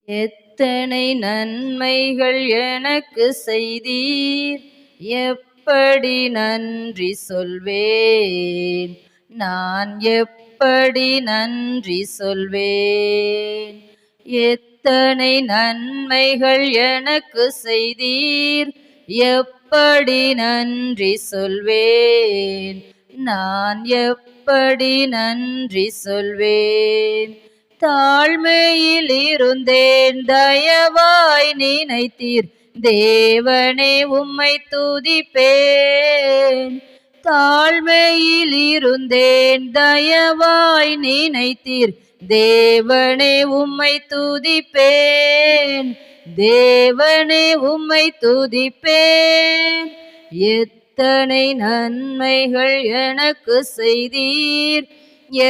எத்தனை நன்மைகள் எனக்கு செய்தீர், எப்படி நன்றி சொல்வேன், நான் எப்படி நன்றி சொல்வேன். எத்தனை நன்மைகள் எனக்கு செய்தீர், எப்படி நன்றி சொல்வேன், நான் எப்படி நன்றி சொல்வேன். தாழ்மையில் இருந்தேன், தயவாய் நினைத்தீர், தேவனே உம்மை துதிப்பேன். தாழ்மையில் இருந்தேன், தயவாய் நினைத்தீர், தேவனே உம்மை துதிப்பேன், தேவனே உம்மை துதிப்பேன். எத்தனை நன்மைகள் எனக்கு செய்தீர்,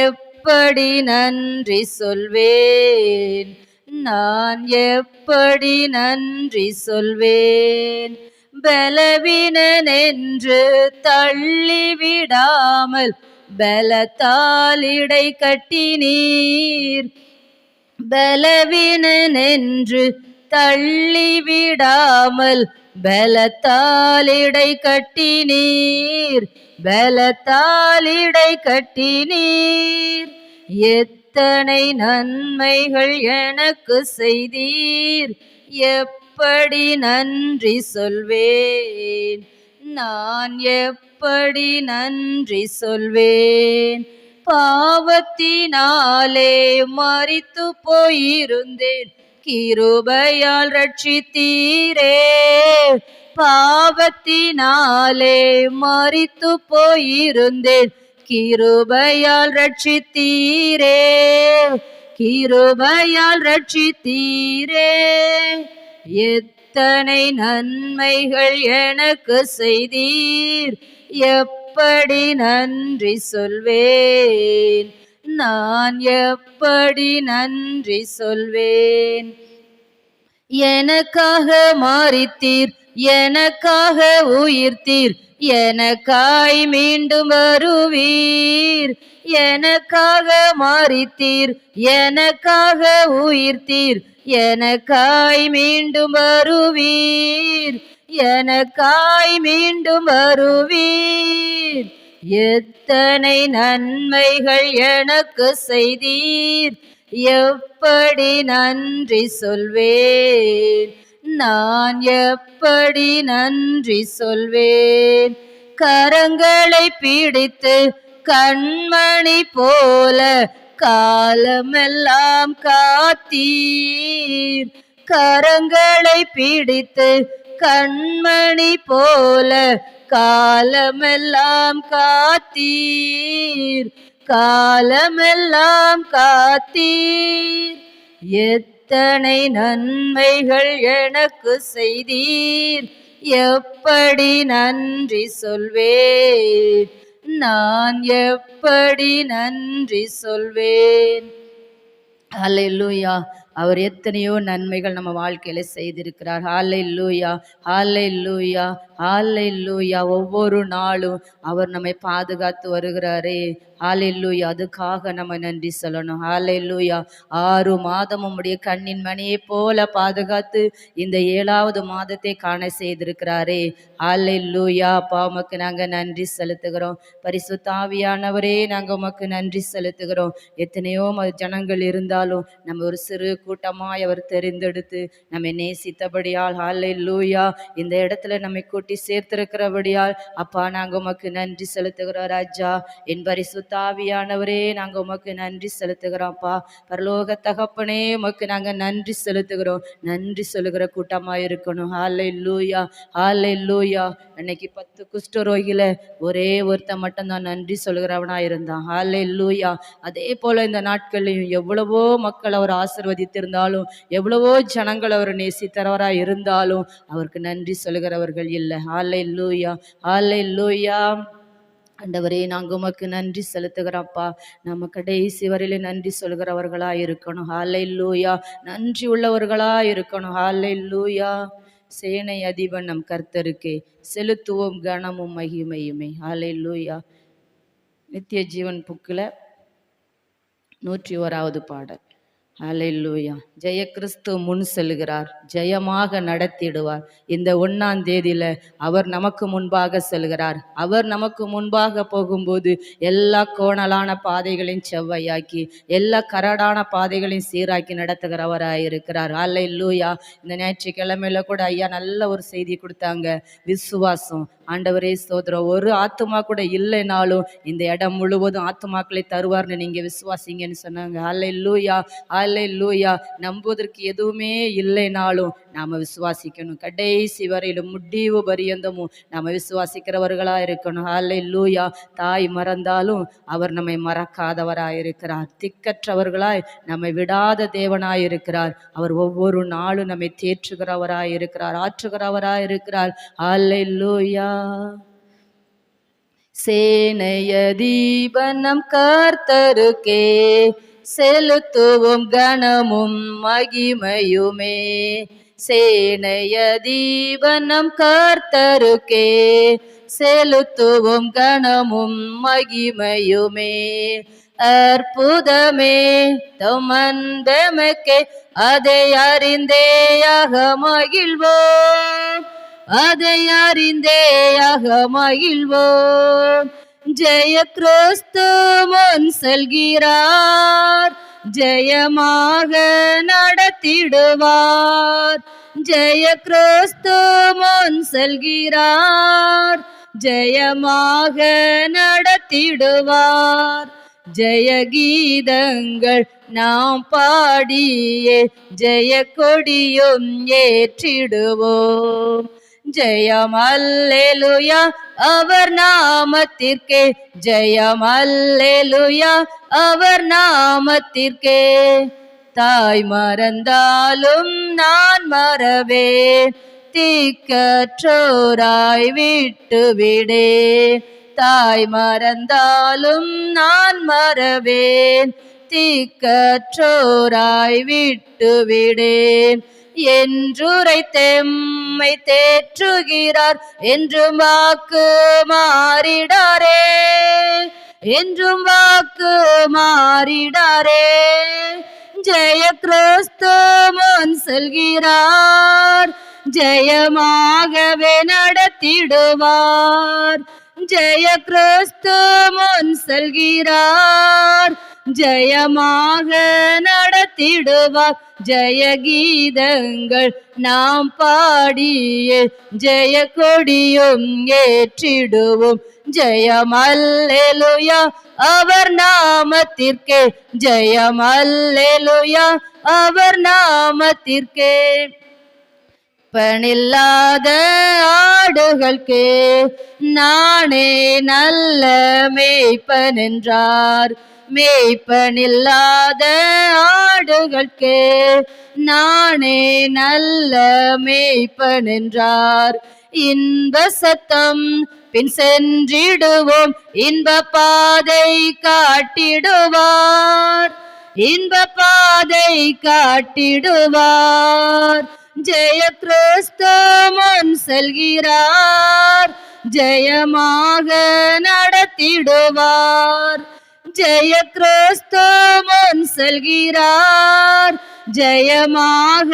எப்படி நன்றி சொல்வேன், நான் எப்படி நன்றி சொல்வேன். பலவீனன் என்று தள்ளிவிடாமல் பலத்தால் இடை கட்டினீர். பலவீனன் என்று தள்ளிவிடாமல் பலத்தால் இடை கட்டினீர், பலத்தால் இடை கட்டினீர். எத்தனை நன்மைகள் எனக்கு செய்தீர், எப்படி நன்றி சொல்வேன், நான் எப்படி நன்றி சொல்வேன். பாவத்தினாலே மரித்து போயிருந்தேன், கிருபையால் ரட்சித்தீரே. பாவத்தினாலே மரித்து போயிருந்தேன், கிருபையால் ரட்சித்தீரே, கிருபையால் ரட்சித்தீரே. எத்தனை நன்மைகள் எனக்கு செய்தீர், எப்படி நன்றி சொல்வேன், நான் எப்படி நன்றி சொல்வேன். எனக்காக மரித்தீர், எனக்காக உயிர்த்தீர், எனக்காய் மீண்டும் வருவீர். எனக்காக மரித்தீர், எனக்காக உயிர்த்தீர், எனக்காய் மீண்டும் வருவீர், எனக்காய் மீண்டும் வருவீர். எத்தனை நன்மைகள் எனக்கு செய்தீர், எப்படி நன்றி சொல்வேன், நான் எப்படி நன்றி சொல்வேன். கரங்களை பிடித்து கண்மணி போல காலமெல்லாம் காத்தீர். கரங்களை பிடித்து கண்மணி போல காலமெல்லாம் காத்தீர், காலமெல்லாம் காத்தீர். எத்தனை நன்மைகள் எனக்கு செய்தீர், எப்படி நன்றி சொல்வேன், நான் எப்படி நன்றி சொல்வேன். ஹல்லேலூயா. அவர் எத்தனையோ நன்மைகள் நம்ம வாழ்க்கையில செய்திருக்கிறார். ஹல்லேலூயா, ஹல்லேலூயா, ஹல்லேலூயா. ஒவ்வொரு நாளும் அவர் நம்மை பாதுகாத்து வருகிறாரே. ஹல்லேலூயா. அதுக்காக நம்ம நன்றி சொல்லணும். ஹல்லேலூயா. 6 மாதம் உம்முடைய கண்ணின் மணியை போல பாதுகாத்து இந்த 7வது மாதத்தை காண செய்திருக்கிறாரே. ஹல்லேலூயா. அப்பா உமக்கு நாங்கள் நன்றி செலுத்துகிறோம். பரிசுத்த ஆவியானவரே, நாங்கள் உமக்கு நன்றி செலுத்துகிறோம். எத்தனையோ ஜனங்கள் இருந்தாலும் நம்ம ஒரு சிறு கூட்டமாய் அவர் தெரிந்தெடுத்து நம்மை நேசித்தபடியால், ஹல்லேலூயா, இந்த இடத்துல நம்மை கூட்டி சேர்த்திருக்கிறபடியால் அப்பா நாங்கள் உமக்கு நன்றி செலுத்துகிறோம். ராஜா, என் பரிசுத்த ஆவியானவரே, நாங்கள் உமக்கு நன்றி செலுத்துகிறோம்ப்பா. பரலோக தகப்பனே, உமக்கு நாங்கள் நன்றி செலுத்துகிறோம். நன்றி சொல்லுகிற கூட்டமாக இருக்கணும். ஹல்லேலூயா, ஹல்லேலூயா. அன்னைக்கு 10 குஷ்டரோகியில ஒரே ஒருத்தன் மட்டும்தான் நன்றி சொல்கிறவனா இருந்தான். ஹல்லேலூயா. அதே போல இந்த நாட்களையும் எவ்வளவோ மக்கள் அவர் ஆசீர்வதித்திருந்தாலும், எவ்வளவோ ஜனங்கள் அவர் நேசித்தரவராக இருந்தாலும் அவருக்கு நன்றி சொல்கிறவர்கள் இல்லை. ஹல்லேலூயா, ஹல்லேலூயா. ஆண்டவரே, நாங்கள் உமக்கு நன்றி செலுத்துகிறோம்ப்பா. நம்ம கடைசி வரையில நன்றி சொல்கிறவர்களா இருக்கணும். ஹல்லேலூயா. நன்றி உள்ளவர்களா இருக்கணும். ஹல்லேலூயா. சேனை அதிபன் நம் கர்த்தருக்கே செலுத்துவோம் கனமும் மகிமையுமே. ஹல்லேலூயா. நித்திய ஜீவன் புக்கில் 101வது பாடல். அல்லேலூயா. ஜெய கிறிஸ்து முன் செல்கிறார், ஜெயமாக நடத்திடுவார். இந்த 1ஆம் தேதியில அவர் நமக்கு முன்பாக செல்கிறார். அவர் நமக்கு முன்பாக போகும்போது எல்லா கோணலான பாதைகளையும் செவ்வையாக்கி, எல்லா கரடான பாதைகளையும் சீராக்கி நடத்துகிறவராயிருக்கிறார். அல்லேலூயா. இந்த ஞாயிற்றுக்கிழமையில கூட ஐயா நல்ல ஒரு செய்தி கொடுத்தாங்க. விசுவாசம். ஆண்டவரே ஸ்தோத்திரம். ஒரு ஆத்துமா கூட இல்லைனாலும் இந்த இடம் முழுவதும் ஆத்துமாக்களை தருவார்னு நீங்க விசுவாசிங்கன்னு சொன்னாங்க. அல்லேலூயா, அல்லேலூயா. நம்புவதற்கு எதுவுமே இல்லைனாலும் நாம விசுவாசிக்கணும். கடைசி வரையிலும் முடிவு பரியந்தமும் நாம விசுவாசிக்கிறவர்களா இருக்கணும். அல்லேலூயா. தாய் மறந்தாலும் அவர் நம்மை மறக்காதவராயிருக்கிறார். திக்கற்றவர்களாய் நம்மை விடாத தேவனாயிருக்கிறார். அவர் ஒவ்வொரு நாளும் நம்மை தேற்றுகிறவராயிருக்கிறார், ஆற்றுகிறவராயிருக்கிறார். அல்லேலூயா. சேனைய தீபனம் கர்த்தருக்கே செலுத்துவோம் கனமும் மகிமையுமே. சேனைய தீபனம் கர்த்தருக்கே செலுத்துவோம் கனமும் மகிமையுமே. அற்புதமே தமன்பெமக்கே அதை அறிந்தேயாக மகிழ்வோம், அதை அறிந்தேயாக மகிழ்வோம். ஜெய கிறிஸ்து முன் செல்கிறார், ஜெயமாக நடத்திடுவார். ஜெய கிறிஸ்து முன் செல்கிறார், ஜெயமாக நடத்திடுவார். ஜெய கீதங்கள் நாம் பாடியே ஜெய கொடியும் ஏற்றிடுவோம். ஜெயம் அல்லேலூயா அவர் நாமத்திற்கே, ஜெயம் அல்லேலூயா அவர் நாமத்திற்கே. தாய் மறந்தாலும் நான் மறவேன், திக்கற்றோராய் விட்டுவிடேன். தாய் மறந்தாலும் நான் மறவேன், திக்கற்றோராய் விட்டுவிடேன். என்றுரைத்தெம்மை தேற்றுகிறார், என்றும் வாக்கு மாறிடாரே, என்றும் வாக்கு மாறிடாரே. ஜெய கிறிஸ்து முன் செல்கிறார், ஜெயமாகவே நடத்திடுவார். ஜெய கிறிஸ்து முன் செல்கிறார், ஜெயமாக நடத்திடுவார். ஜெய கீதங்கள் நாம் பாடியே ஜெய கொடியும் ஏற்றிடுவோம். ஜெயம் அல்லேலூயா அவர் நாமத்திற்கே, ஜெயம் அல்லேலூயா அவர் நாமத்திற்கே. பணில்லாத ஆடுகளுக்கே நானே நல்ல மேய்ப்பன் என்றார். மேய்ப்பனில்லாத ஆடுகளுக்கே நானே நல்ல மேய்ப்பன் என்றார். இன்ப சத்தம் பின் சென்றிடுவோம், இன்ப பாதை காட்டிடுவார், இன்ப பாதை காட்டிடுவார். ஜெய கிறிஸ்து முன் செல்கிறார், ஜெயமாக நடத்திடுவார். ஜெய கிறிஸ்து முன் செல்கிறார், ஜெயமாக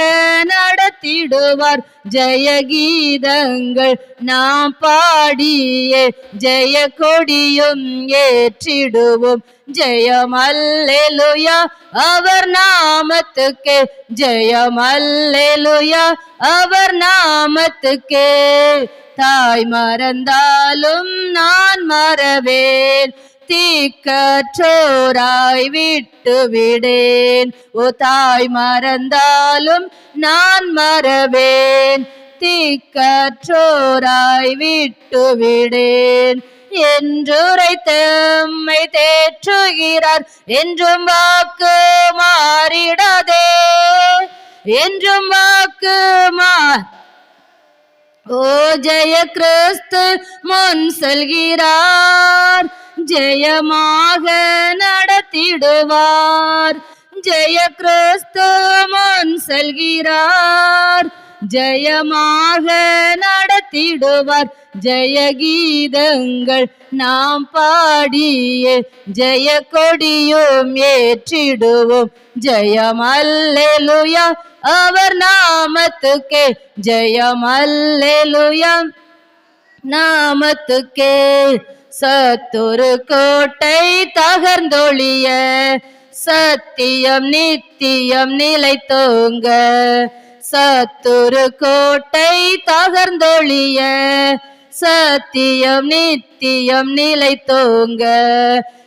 நடத்திடுவார். ஜெய கீதங்கள் நாம் பாடியே ஜெய கொடியும் ஏற்றிடுவோம். ஜெயம் அல்லேலூயா அவர் நாமத்துக்கே, ஜெயம் அல்லேலூயா அவர் நாமத்துக்கே. தாய் மறந்தாலும் நான் மறவேன், தீக்கற்றோராய் விட்டுவிடேன். ஓ தாய் மறந்தாலும் நான் மறவேன், தீக்கற்றோராய் விட்டுவிடேன். என்றுரைத்தெம்மை தேற்றுகிறார், என்றும் வாக்கு மாறிடாதே, என்றும் வாக்கு ஓ ஜெய கிறிஸ்து முன் செல்கிறார், ஜெயமாக நடத்திடுவார். ஜெய கிறிஸ்து முன் செல்கிறார், ஜெயமாக நடத்தி நடத்திடுவார். ஜெய கீதங்கள் நாம் பாடியே ஜெய கொடியும் ஏற்றிடுவோம். ஜெயம் அல்லேலூயா அவர் நாமத்துக்கே, ஜெயம் அல்லேலூயா நாமத்துக்கே. சத்துரு கோட்டை தகர்ந்தொழிய சத்தியம் நித்தியம் நிலைத்தோங்க. சத்துரு கோட்டை தகர்ந்தொழிய சத்தியம் நித்தியம் நிலைத்தோங்க.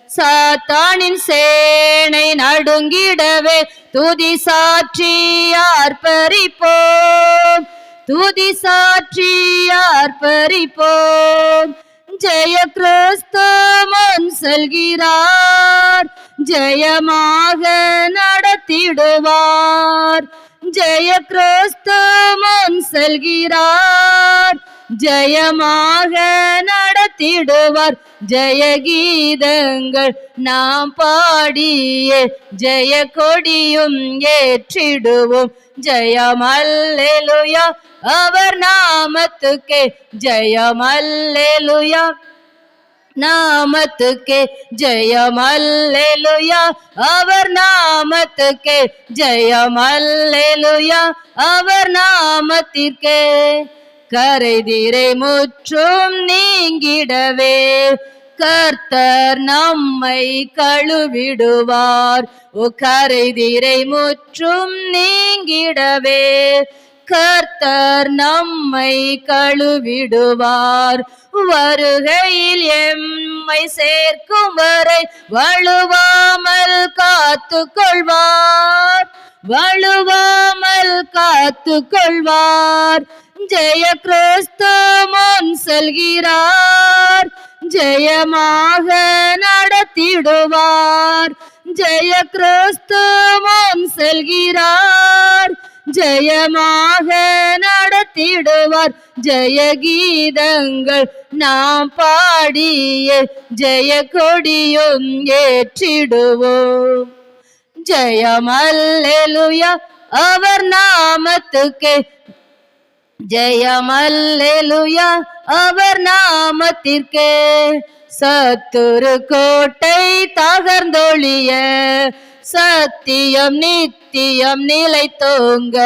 சாத்தானின் சேனை நடுங்கிடவே துதி சாற்றி ஆர்ப்பரிப்போம், துதி சாற்றி ஆர்ப்பரிப்போம். ஜெய கிறிஸ்து முன் செல்கிறார், ஜெயமாக நடத்திடுவார். ஜெய கிறிஸ்து முன் செல்கிறார், ஜெயமாக நடத்திடுவார். ஜெய கீதங்கள் நாம் பாடியே ஜெய கொடியும் ஏற்றிடுவோம். ஜெயம் அல்லேலூயா அவர் நாமத்துக்கே, ஜெயம் அல்லேலூயா நாமத்துக்கே. ஜெயம் அல்லேலூயா அவர் நாமத்துக்கே, ஜெயம் அல்லேலூயா அவர் நாமத்திற்கே. கரைதிரை முற்றும் நீங்கிடவே கர்த்தர் நம்மை கழுவிடுவார். ஓ கரைதிரை முற்றும் நீங்கிடவே கர்த்தர் நம்மை கழுவிடுவார். வருகையில் எம்மை சேர்க்கும் வரை வழுவாமல் காத்து கொள்வார், வழுவாமல் காத்து கொள்வார். ஜெய கிறிஸ்து முன் செல்கிறார், ஜெயமாக நடத்திடுவார். ஜெய கிறிஸ்து முன் செல்கிறார், ஜெயமாக நடத்திடுவார். ஜெய கீதங்கள் நாம் பாடியே ஜெய கொடியும் ஏற்றிடுவோம். ஜெயம் அல்லேலூயா அவர் நாமத்துக்கே, ஜெயம் அல்லேலூயா அவர் நாமத்திற்கே. சத்துரு கோட்டை தகர்ந்தொழிய சத்தியம் நித்தியம் நிலைத்தோங்க.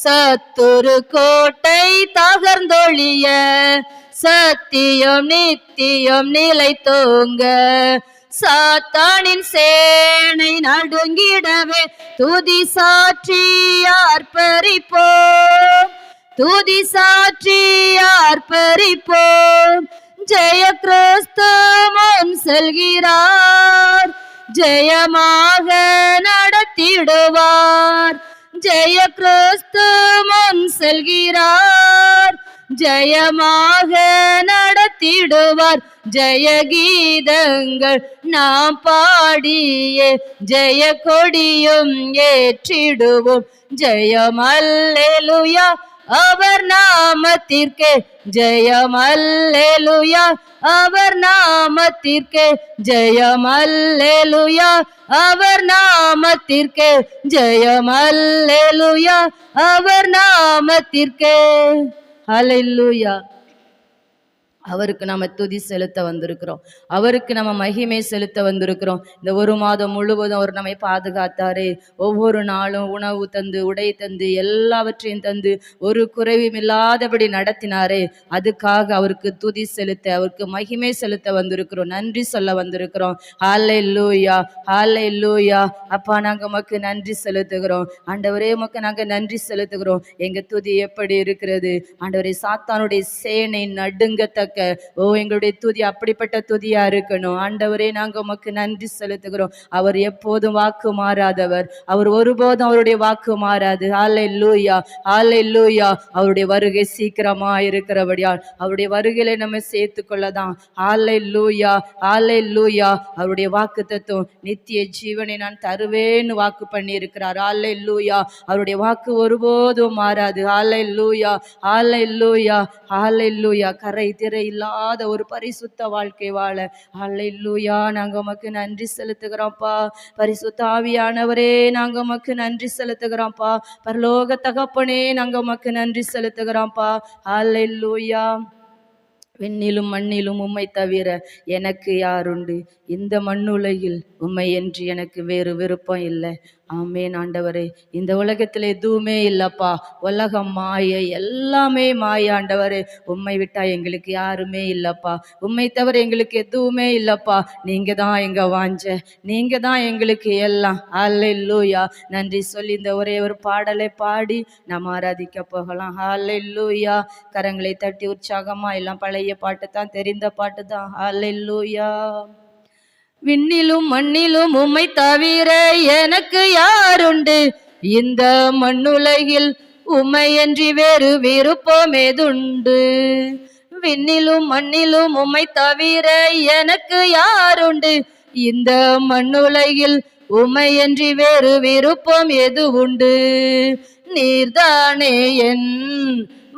சத்துரு கோட்டை தகர்ந்தொழிய சத்தியம் நித்தியம் நிலைத்தோங்க. சாத்தானின் சேனை நடுங்கிடவே துதி சாற்றி ஆர்ப்பரிப்போம், துதி சாற்றி ஆர்ப்பரிப்போம். ஜெய கிறிஸ்து முன் செல்கிறார், ஜெயமாக நடத்திடுவார். ஜெய கிறிஸ்து முன் செல்கிறார், ஜெயமாக நடத்திடுவார். ஜெய கீதங்கள் நாம் பாடியே ஜெய கொடியும் ஏற்றிடுவோம். ஜெயம் அல்லேலூயா அவர் நாமத்திற்கே, ஜெயம் அல்லேலூயா அவர் நாமத்திற்கே, ஜெயம் அல்லேலூயா அவர் நாமத்திற்கே, ஜெயம் அல்லேலூயா அவர் நாமத்திற்கே. ஹல்லேலூயா. அவருக்கு நம்ம துதி செலுத்த வந்திருக்கிறோம், அவருக்கு நம்ம மகிமை செலுத்த வந்திருக்கிறோம். இந்த ஒரு மாதம் முழுவதும் அவர் நம்மை பாதுகாத்தாரே. ஒவ்வொரு நாளும் உணவு தந்து உடை தந்து எல்லாவற்றையும் தந்து ஒரு குறைவும் இல்லாதபடி நடத்தினாரே. அதுக்காக அவருக்கு துதி செலுத்த, அவருக்கு மகிமை செலுத்த வந்திருக்கிறோம், நன்றி சொல்ல வந்திருக்கிறோம். ஹல்லேலூயா, ஹல்லேலூயா. அப்பா நாங்கள் உமக்கு நன்றி செலுத்துகிறோம் ஆண்டவரே, உமக்கு நாங்கள் நன்றி செலுத்துகிறோம். எங்க துதி எப்படி இருக்கிறது ஆண்டவரே? சாத்தானுடைய சேனை நடுங்கத்தக்க எங்களுடைய துதி அப்படிப்பட்ட துதியா இருக்கணும் ஆண்டவரே. நாங்க உமக்கு நன்றி செலுத்துகிறோம். அவர் எப்போதும் வாக்கு மாறாதவர், அவர் ஒருபோதும் அவருடைய வாக்கு மாறாது. ஹல்லேலூயா, ஹல்லேலூயா. அவருடைய வருகை சீக்கிரமா இருக்கிறபடியால் அவருடைய வருகையில நம்ம சேர்த்து கொள்ளதான். ஹல்லேலூயா, ஹல்லேலூயா. அவருடைய வாக்கு தத்துவம் நித்திய ஜீவனை நான் தருவேன்னு வாக்கு பண்ணி இருக்கிறார். ஹல்லேலூயா. அவருடைய வாக்கு ஒருபோதும் மாறாது. ஹல்லேலூயா, ஹல்லேலூயா, ஹல்லேலூயா. கரை திரை இல்லாத ஒரு பரிசுத்த வாழ்க்கை வாழ அல்லேலூயா நாங்க உமக்கு நன்றி செலுத்துகிறோம்ப்பா. பரிசுத்த ஆவியானவரே நாங்க உமக்கு நன்றி செலுத்துகிறோம்ப்பா. பரலோக தகப்பனே நாங்க உமக்கு நன்றி செலுத்துகிறோம்ப்பா. அல்லேலூயா. விண்ணிலும் மண்ணிலும் உம்மை தவிர எனக்கு யாருண்டு? இந்த மண்ணுலகில் உம்மை என்று எனக்கு வேறு விருப்பம் இல்லை. ஆமேன் ஆண்டவரே. இந்த உலகத்தில் எதுவுமே இல்லைப்பா. உலகம் மாயை, எல்லாமே மாய ஆண்டவரே. உம்மை விட்டா எங்களுக்கு யாருமே இல்லைப்பா. உம்மை தவிர எங்களுக்கு எதுவுமே இல்லைப்பா. நீங்கள் தான் எங்கள் வாஞ்ச, நீங்கள் தான் எங்களுக்கு எல்லாம். அல்லேலூயா. நன்றி சொல்லி இந்த ஒரே ஒரு பாடலை பாடி நாம் ஆராதிக்க போகலாம். அல்லேலூயா. கரங்களை தட்டி உற்சாகமாக எல்லாம் பழைய பாட்டு தான், தெரிந்த பாட்டு தான். அல்லேலூயா. விண்ணிலும் மண்ணிலும் உம்மை தவிர எனக்கு யாருண்டு? இந்த மண்ணுலகில் உம்மையன்றி வேறு விருப்பம் ஏதுண்டு? விண்ணிலும் மண்ணிலும் உம்மை தவிர எனக்கு யாருண்டு? இந்த மண்ணுலகில் உம்மையன்றி வேறு விருப்பம் எது உண்டு? நீர்தானே என்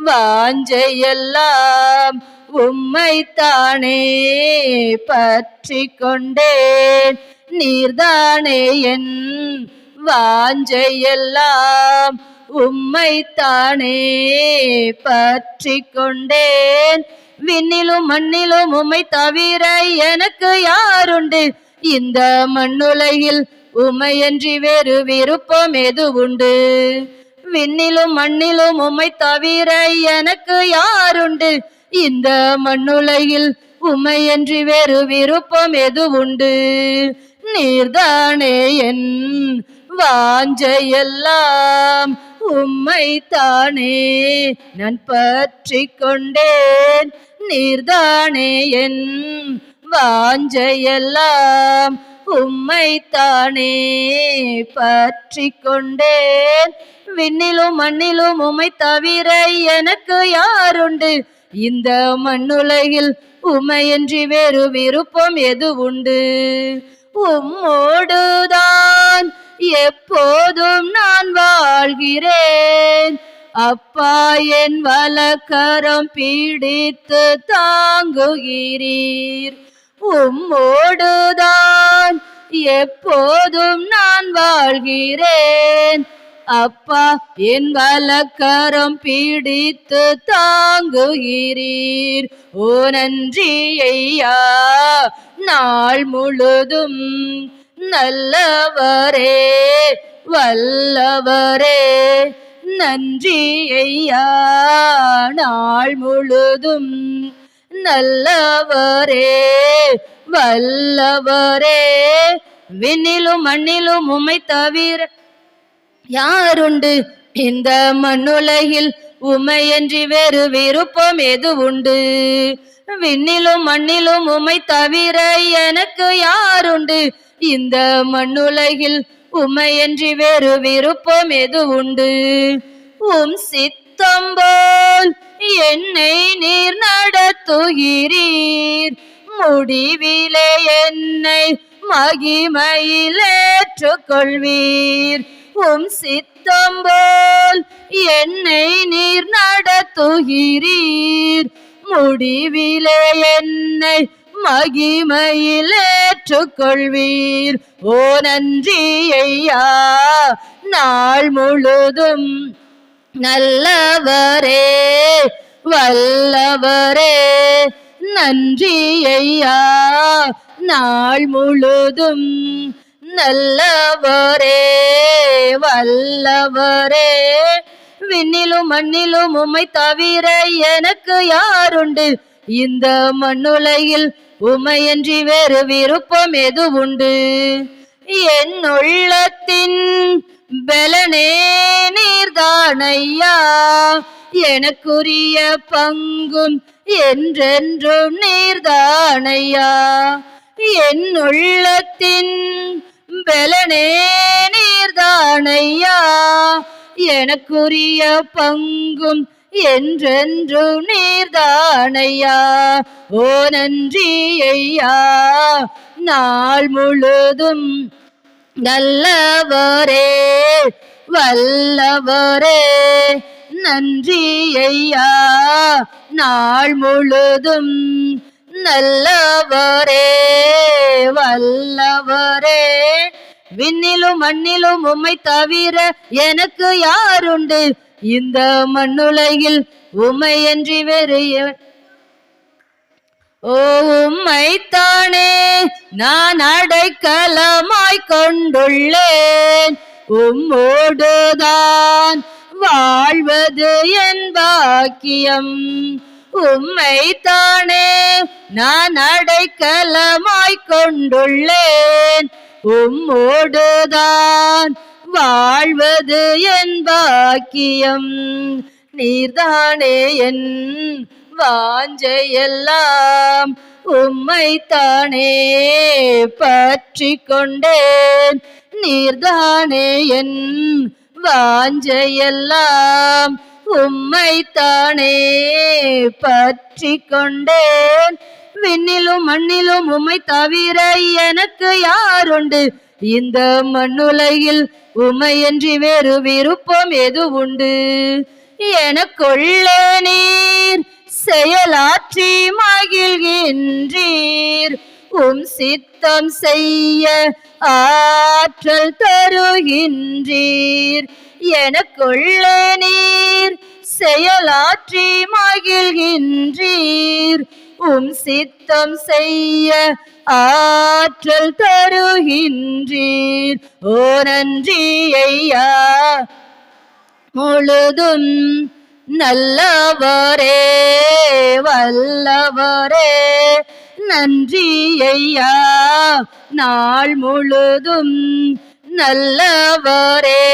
வாஞ்சையெல்லாம், உம்மைத்தானே பற்றி கொண்டேன். நீர்தானே என் வாஞ்சையெல்லாம், உம்மைத்தானே பற்றி கொண்டேன். விண்ணிலும் மண்ணிலும் உம்மை தவிர எனக்கு யாருண்டு? இந்த மண்ணுலகில் உம்மையன்றி வேறு விருப்பம் எது உண்டு? விண்ணிலும் மண்ணிலும் உம்மை தவிர எனக்கு யாருண்டு? இந்த மண்ணுலகில் உம்மையன்றி வேறு விருப்பம் எது உண்டு? நீர்தானே என் வாஞ்சையெல்லாம், உம்மைத்தானே நான் பற்றி கொண்டேன். நீர்தானே என் வாஞ்சையெல்லாம், உம்மைத்தானே பற்றி கொண்டேன். விண்ணிலும் மண்ணிலும் உம்மை தவிர எனக்கு யாருண்டு? இந்த மண்ணுலகில் உம்மையன்றி வேறு விருப்பம் எது உண்டு? உம்மோடுதான் எப்போதும் நான் வாழ்கிறேன். அப்பா என் வலக்கரம் பிடித்து தாங்குகிறீர். உம்மோடுதான் எப்போதும் நான் வாழ்கிறேன். அப்பா என் வலக்கரம் பிடித்து தாங்குகிறீர். ஓ நன்றி ஐயா. நாள் முழுதும் நல்லவரே வல்லவரே. நன்றி ஐயா. நாள் முழுதும் நல்லவரே வல்லவரே. விண்ணிலும் மண்ணிலும் உம்மை தவிர யாருண்டு? இந்த மண்ணுலகில் உம்மையன்றி வேறு விருப்பம் எது உண்டு? விண்ணிலும் மண்ணிலும் உம்மை தவிர எனக்கு யாருண்டு? இந்த மண்ணுலகில் உம்மையன்றி வேறு விருப்பம் எது உண்டு? உம் சித்தம் போல் என்னை நீர் நடத்துகிறீர். முடிவிலே என்னை மகிமையில் ஏற்றுக்கொள்வீர். உம் சித்தம் போல் என்னை நீர் நடத்துகிறீர். முடிவிலே என்னை மகிமையில் ஏற்றுக்கொள்வீர். ஓ நன்றி ஐயா. நாள் முழுதும் நல்லவரே வல்லவரே. நன்றி ஐயா. நாள் முழுதும் நல்லவரே வல்லவரே. விண்ணிலும் மண்ணிலும் உம்மை தவிர எனக்கு யாருண்டு? இந்த மண்ணுலகில் உம்மையன்றி வேறு விருப்பம் எது உண்டு? என் உள்ளத்தின் பலனே நீர்தானையா. எனக்குரிய பங்கும் என்றென்றும் நீர்தானையா. என் உள்ளத்தின் பலனே நீர்தானையா. எனக்குரிய பங்கும் என்றென்றும் நீர்தானையா. ஓ நன்றி ஐயா. நாள் முழுதும் நல்லவரே வல்லவரே. நன்றி ஐயா. நாள் முழுதும் நல்லவரே வல்லவரே. விண்ணிலும் மண்ணிலும் உம்மை தவிர எனக்கு யாருண்டு? இந்த மண்ணுலகில் உம்மையன்றி வேறு உம்மைத்தானே நான் அடைக்கலமாய் கொண்டுள்ளேன். உம்மோடுதான் வாழ்வது என் பாக்கியம். உம்மைத்தானே நான் அடைக்கலமாய் கொண்டுள்ளேன். உம்மோடுதான் வாழ்வது என் பாக்கியம். நீர்தானே என் வாஞ்சையெல்லாம், உம்மைத்தானே பற்றி கொண்டேன். நீர்தானே என் வாஞ்சையெல்லாம், உம்மைத்தானே பற்றி கொண்டேன். விண்ணிலும் மண்ணிலும் உம்மை தவிர எனக்கு யாருண்டு? இந்த மண்ணுலகில் உம்மையன்றி வேறு விருப்பம் எது உண்டு? எனக்குள்ளே நீர் செயலாற்றி மகிழ்கின்றீர். உம் சித்தம் செய்ய ஆற்றல் தருகின்றீர். எனக்குள்ளே நீர் செயலாற்றி மகிழ்கின்றீர். உம் சித்தம் செய்ய ஆற்றல் தருகின்றீர். ஓ நன்றி ஐயா. முழுதும் நல்லவரே வல்லவரே. நன்றி ஐயா. நாள் முழுதும் நல்லவரே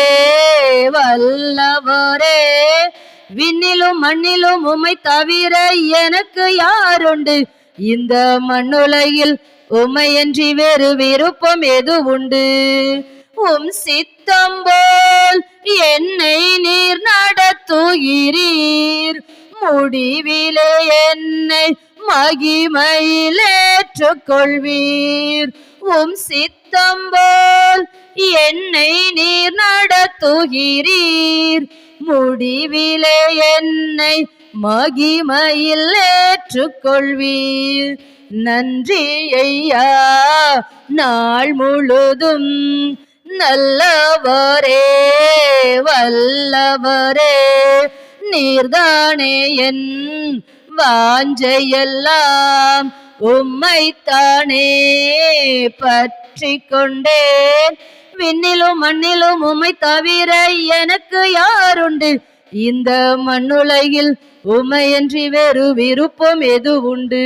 வல்லவரே. விண்ணிலும் மண்ணிலும் உம்மை தவிர எனக்கு யாருண்டு? இந்த மண்ணுலகில் உம்மையன்றி வேறு விருப்பம் எது உண்டு? உம் சித்தம் போல் என்னை நீர் நடத்துகிறீர். முடிவிலே என்னை மகிமையிலேற்றுக் கொள்வீர். உம் சித்தம் போல் என்னை நீர் நடத்துகிறீர். முடிவிலே என்னை மகிமையில் ஏற்றுக்கொள்வீர். நன்றி ஐயா. நாள் முழுதும் நல்லவரே வல்லவரே. நீர்தானே என் வாஞ்சையெல்லாம், உம்மைத்தானே பற்றி கொண்டேன். விண்ணிலும் மண்ணிலும் உம்மை தவிர எனக்கு யாருண்டு? இந்த மண்ணுலகில் உம்மையன்றி வேறு விருப்பம் எது உண்டு?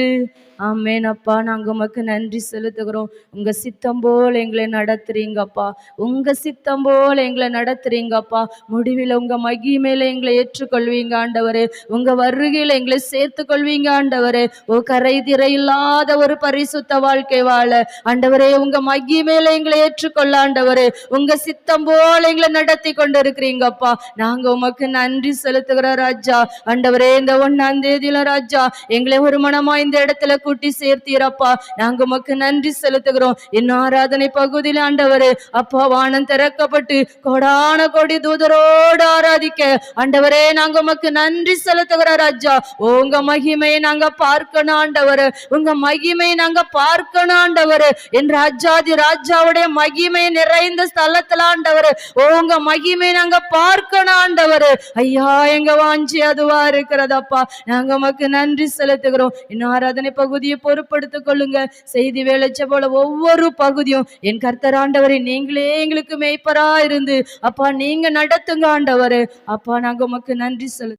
ஆமேன் அப்பா. நாங்கள் உமக்கு நன்றி செலுத்துகிறோம். உங்க சித்தம் போல் எங்களை நடத்துறீங்கப்பா. உங்க சித்தம் போல் எங்களை நடத்துறீங்கப்பா. முடிவில் உங்க மகிமையில எங்களை ஏற்றுக்கொள்வீங்க ஆண்டவரே. உங்க வருகையில் எங்களை சேர்த்து கொள்வீங்க ஆண்டவரே. ஓ கரை திரை இல்லாத ஒரு பரிசுத்த வாழ்க்கை வாழ ஆண்டவரே உங்க மகிமையில எங்களை ஏற்றுக்கொள்ள ஆண்டவரே. உங்க சித்தம் போல் எங்களை நடத்தி கொண்டு இருக்கிறீங்கப்பா. நாங்க உமக்கு நன்றி செலுத்துகிறோம் ராஜா. ஆண்டவரே இந்த 1ஆம் தேதியில ராஜா எங்களை ஒரு மனமா இந்த இடத்துல கூட்டி சேர்த்தீரப்பா. நாங்க உமக்கு நன்றி செலுத்துகிறோம். என் ஆராதனை பகுதியில் ஆண்டவரே அப்பா வானம் திறக்கப்பட்டு கோடான கோடி தூதரோடு ஆராதிக்க ஆண்டவரே நாங்க உமக்கு நன்றி செலுத்துகிறோம் ராஜா. உங்க மகிமையை நாங்க பார்க்கணும் ஆண்டவரே. உங்க மகிமையை நாங்க பார்க்கணும் ஆண்டவரே. என் ராஜாதி ராஜாவுடைய மகிமை நிறைந்த ஸ்தலத்துல ஆண்டவரே உங்க மகிமை நாங்க பார்க்கணும் ஆண்டவரே. ஐயா எங்க வாஞ்சி அதுவா இருக்கிறதப்பா. நாங்க உமக்கு நன்றி செலுத்துகிறோம். என் ஆராதனை பகுதியை பொறுப்படுத்திக் கொள்ளுங்க. செய்தி வேலைச்ச போல ஒவ்வொரு பகுதியும் என் கர்த்தர் ஆண்டவரே நீங்களே எங்களுக்கு மேய்ப்பரா இருந்து அப்பா நீங்க நடத்துங்க ஆண்டவரே. அப்பா நாங்க உமக்கு நன்றி செலுத்து